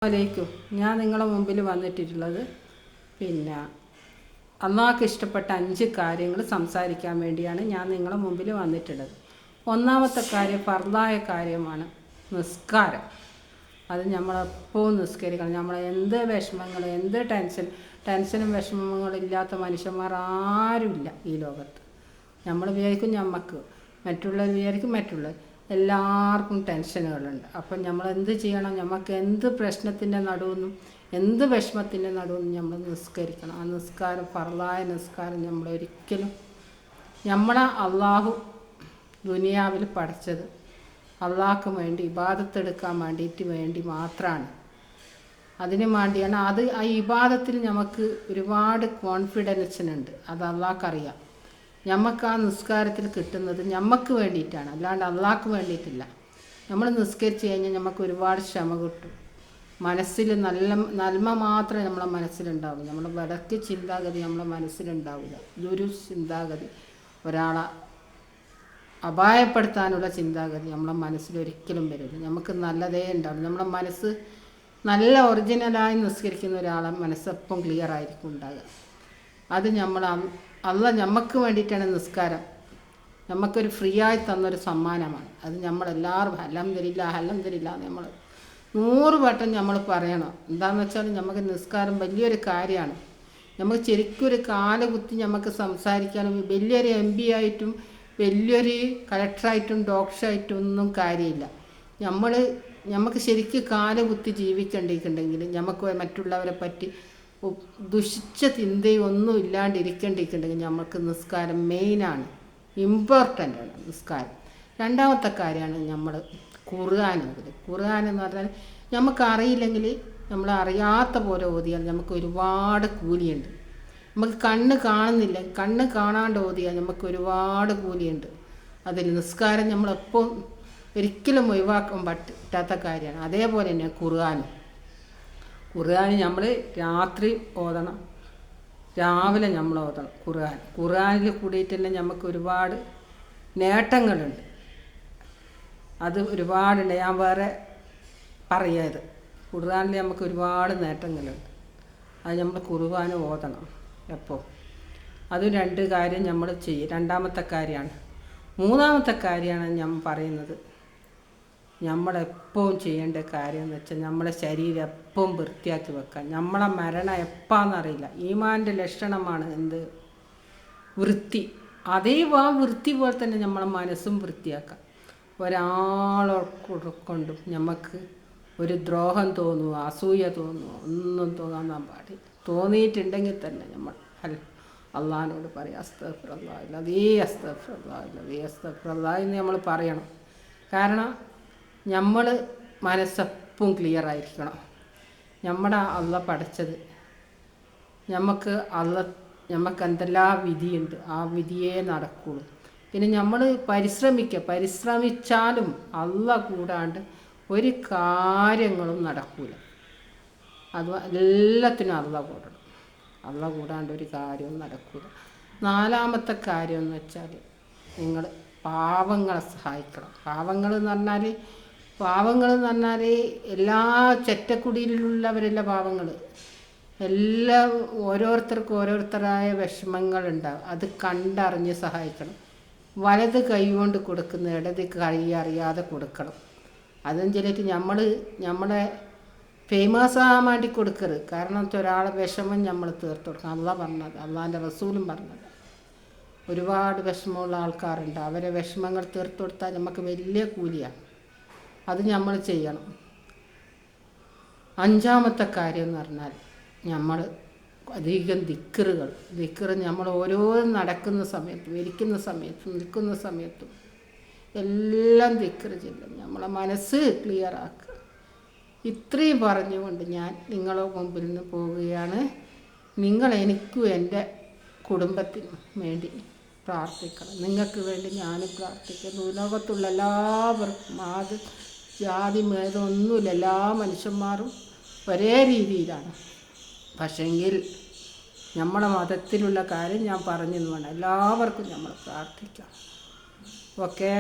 അലൈക്കും. ഞാൻ നിങ്ങളുടെ മുമ്പിൽ വന്നിട്ടുള്ളത് പിന്നെ അള്ളാഹ്ക്ക് ഇഷ്ടപ്പെട്ട 5 കാര്യങ്ങൾ സംസാരിക്കാൻ വേണ്ടിയാണ് ഞാൻ നിങ്ങളുടെ മുമ്പിൽ വന്നിട്ടുള്ളത്. ഒന്നാമത്തെ കാര്യം ഫർദായ കാര്യമാണ് നിസ്കാരം. അത് നമ്മളെപ്പോഴും നിസ്കരിക്കണം. നമ്മളെ എന്ത് വിഷമങ്ങൾ, എന്ത് ടെൻഷനും വിഷമങ്ങളും ഇല്ലാത്ത മനുഷ്യന്മാർ ആരുമില്ല ഈ ലോകത്ത്. നമ്മൾ വിചാരിക്കും നമുക്ക്, മറ്റുള്ളവർ വിചാരിക്കും മറ്റുള്ളവർ, എല്ലാവർക്കും ടെൻഷനുകളുണ്ട്. അപ്പം നമ്മൾ എന്ത് ചെയ്യണം? നമുക്ക് എന്ത് പ്രശ്നത്തിൻ്റെ നടുവെന്നും എന്ത് വിഷമത്തിൻ്റെ നടുവെന്നും നമ്മൾ നിസ്കരിക്കണം. ആ നിസ്കാരം, ഫർളായ നിസ്കാരം, നമ്മളൊരിക്കലും നമ്മളെ അള്ളാഹു ദുനിയാവിൽ പഠിച്ചത് അള്ളാഹ്ക്ക് വേണ്ടി ഇബാദത്തെടുക്കാൻ വേണ്ടി മാത്രമാണ്. അതിനു വേണ്ടിയാണ്. ആ ഇബാദത്തിൽ നമുക്ക് ഒരുപാട് കോൺഫിഡൻസിനുണ്ട്. അത് അള്ളാഹ്ക്കറിയാം. നമുക്ക് ആ നിസ്കാരത്തിൽ കിട്ടുന്നത് നമുക്ക് വേണ്ടിയിട്ടാണ്, അല്ലാണ്ട് അള്ളാഹ്ക്ക് വേണ്ടിയിട്ടില്ല. നമ്മൾ നിസ്കരിച്ച് കഴിഞ്ഞാൽ നമുക്ക് ഒരുപാട് ക്ഷമ കിട്ടും. മനസ്സിൽ നന്മ മാത്രമേ നമ്മളെ മനസ്സിലുണ്ടാവൂ. നമ്മുടെ വടക്ക് ചിന്താഗതി നമ്മളെ മനസ്സിലുണ്ടാവില്ല. ഇതൊരു ചിന്താഗതി, ഒരാളെ അപായപ്പെടുത്താനുള്ള ചിന്താഗതി നമ്മളെ മനസ്സിലൊരിക്കലും വരില്ല. നമുക്ക് നല്ലതേ ഉണ്ടാവും. നമ്മളെ മനസ്സ് നല്ല ഒറിജിനലായി നിസ്കരിക്കുന്ന ഒരാളെ മനസ്സെപ്പം ക്ലിയർ ആയിരിക്കും ഉണ്ടാകുക. അത് നമുക്ക് വേണ്ടിയിട്ടാണ് നിസ്കാരം. നമുക്കൊരു ഫ്രീ ആയി തന്നൊരു സമ്മാനമാണ്. അത് നമ്മളെല്ലാവരും അൽഹംദുലില്ലാ നമ്മൾ 100 വട്ടം നമ്മൾ പറയണം. എന്താണെന്ന് വെച്ചാൽ നമുക്ക് നിസ്കാരം വലിയൊരു കാര്യമാണ്. നമുക്ക് ശരിക്കും ഒരു കാലുകുത്തി നമുക്ക് സംസാരിക്കാനും വലിയൊരു MP ആയിട്ടും വലിയൊരു കളക്ടറായിട്ടും ഡോക്ടറായിട്ടും ഒന്നും കാര്യമില്ല. നമുക്ക് ശരിക്കും കാലുകുത്തി ജീവിക്കേണ്ടിയിട്ടുണ്ടെങ്കിൽ, നമുക്ക് മറ്റുള്ളവരെ പറ്റി ദുഷിച്ച ചിന്തയും ഒന്നും ഇല്ലാണ്ടിരിക്കേണ്ടിയിട്ടുണ്ടെങ്കിൽ നമുക്ക് നിസ്കാരം മെയിനാണ്, ഇമ്പോർട്ടൻ്റാണ് നിസ്കാരം. രണ്ടാമത്തെ കാര്യമാണ് നമ്മൾ ഖുർആൻ എന്ന് പറഞ്ഞാൽ നമുക്കറിയില്ലെങ്കിൽ നമ്മൾ അറിയാത്ത പോലെ ഓതിയാൽ നമുക്ക് ഒരുപാട് കൂലിയുണ്ട്. നമുക്ക് കണ്ണ് കാണാണ്ട് ഓതിയാൽ നമുക്ക് ഒരുപാട് കൂലിയുണ്ട്. അതിൽ നിസ്കാരം നമ്മളെപ്പോൾ ഒരിക്കലും ഒഴിവാക്കാൻ പറ്റാത്ത കാര്യമാണ്. അതേപോലെ തന്നെ ഖുർആൻ നമ്മൾ രാത്രി ഓതണം, രാവിലെ നമ്മൾ ഓതണം. ഖുർആനിൽ കൂടിയിട്ട് തന്നെ നമുക്ക് ഒരുപാട് നേട്ടങ്ങളുണ്ട്. അത് ഒരുപാടുണ്ട്. ഞാൻ വേറെ പറയാത്. ഖുർആനിൽ നമുക്ക് ഒരുപാട് നേട്ടങ്ങളുണ്ട്. അത് നമ്മൾ ഖുർആൻ ഓതണം എപ്പോൾ. അത് 2 കാര്യം നമ്മൾ ചെയ്യും. രണ്ടാമത്തെ കാര്യമാണ്. മൂന്നാമത്തെ കാര്യമാണ് ഞാൻ പറയുന്നത്, നമ്മളെപ്പോഴും ചെയ്യേണ്ട കാര്യം എന്ന് വെച്ചാൽ നമ്മളെ ശരീരം എപ്പോഴും വൃത്തിയാക്കി വെക്കാൻ. നമ്മളെ മരണം എപ്പാന്നറിയില്ല. ഈമാൻ്റെ ലക്ഷണമാണ് എന്ത്? വൃത്തി. അതേ വൃത്തി പോലെ തന്നെ നമ്മളെ മനസ്സും വൃത്തിയാക്കാം. ഒരാളെക്കൊണ്ടും നമുക്ക് ഒരു ദ്രോഹം തോന്നുക, അസൂയ തോന്നുക ഒന്നും തോന്നാൻ പാടില്ല. തോന്നിയിട്ടുണ്ടെങ്കിൽ തന്നെ നമ്മൾ അള്ളാഹിനോട് പറയാം, അസ്തഗ്ഫിറുല്ലാഹ് എന്ന് നമ്മൾ പറയണം. കാരണം നമ്മൾ മനസ്സെപ്പം ക്ലിയർ ആയിരിക്കണം. നമ്മുടെ അള്ളാഹ് പഠിച്ചത് നമുക്ക് എന്തെല്ലാം വിധിയുണ്ട്, ആ വിധിയേ നടക്കുള്ളൂ. പിന്നെ നമ്മൾ പരിശ്രമിച്ചാലും അള്ളാഹ് കൂടാണ്ട് ഒരു കാര്യങ്ങളും നടക്കൂല. അത് എല്ലാത്തിനും അള്ളാഹ് കൂടാണ്ട് ഒരു കാര്യവും നടക്കൂല. നാലാമത്തെ കാര്യം എന്ന് വെച്ചാൽ നിങ്ങൾ പാവങ്ങളെ സഹായിക്കണം. പാവങ്ങൾ എന്ന് പറഞ്ഞാൽ എല്ലാ ചെറ്റക്കുടിയിലുള്ളവരല്ല പാവങ്ങൾ. എല്ലാം ഓരോരുത്തരായ വിഷമങ്ങളുണ്ടാവും. അത് കണ്ടറിഞ്ഞ് സഹായിക്കണം. വലത് കൈ കൊണ്ട് കൊടുക്കുന്ന ഇടത് കൈ അറിയാതെ കൊടുക്കണം. അതെന്ന് വെച്ചിട്ട് നമ്മളെ ഫേമസ് ആകാൻ വേണ്ടി കൊടുക്കരുത്. കാരണം ഒരാളെ വിഷമം നമ്മൾ തീർത്ത് കൊടുക്കണം. അള്ളാഹിൻ്റെ റസൂലും പറഞ്ഞത്. ഒരുപാട് വിഷമമുള്ള ആൾക്കാരുണ്ട്. അവരെ വിഷമങ്ങൾ തീർത്ത് കൊടുത്താൽ നമുക്ക് വലിയ കൂലിയാണ്. അത് നമ്മൾ ചെയ്യണം. അഞ്ചാമത്തെ കാര്യം എന്ന് പറഞ്ഞാൽ നമ്മൾ അധികം ദിക്റ് നമ്മൾ ഓരോന്നും നടക്കുന്ന സമയത്തും ഇരിക്കുന്ന സമയത്തും നിൽക്കുന്ന സമയത്തും എല്ലാം ദിക്റ് ചെല്ലും. നമ്മളെ മനസ്സ് ക്ലിയർ ആക്കുക. ഇത്രയും പറഞ്ഞുകൊണ്ട് ഞാൻ നിങ്ങളുടെ മുമ്പിൽ നിന്ന് പോവുകയാണ്. നിങ്ങൾ എനിക്കും എൻ്റെ കുടുംബത്തിനും വേണ്ടി പ്രാർത്ഥിക്കണം. നിങ്ങൾക്ക് വേണ്ടി ഞാനും പ്രാർത്ഥിക്കുന്നു. ലോകത്തുള്ള എല്ലാവർക്കും ജാതി ഭേദമൊന്നുമില്ല. എല്ലാ മനുഷ്യന്മാരും ഒരേ രീതിയിലാണ്. പക്ഷെങ്കിൽ നമ്മുടെ മതത്തിലുള്ള കാര്യം ഞാൻ പറഞ്ഞെന്ന് വേണം. എല്ലാവർക്കും നമ്മൾ പ്രാർത്ഥിക്കാം. ഓക്കേ.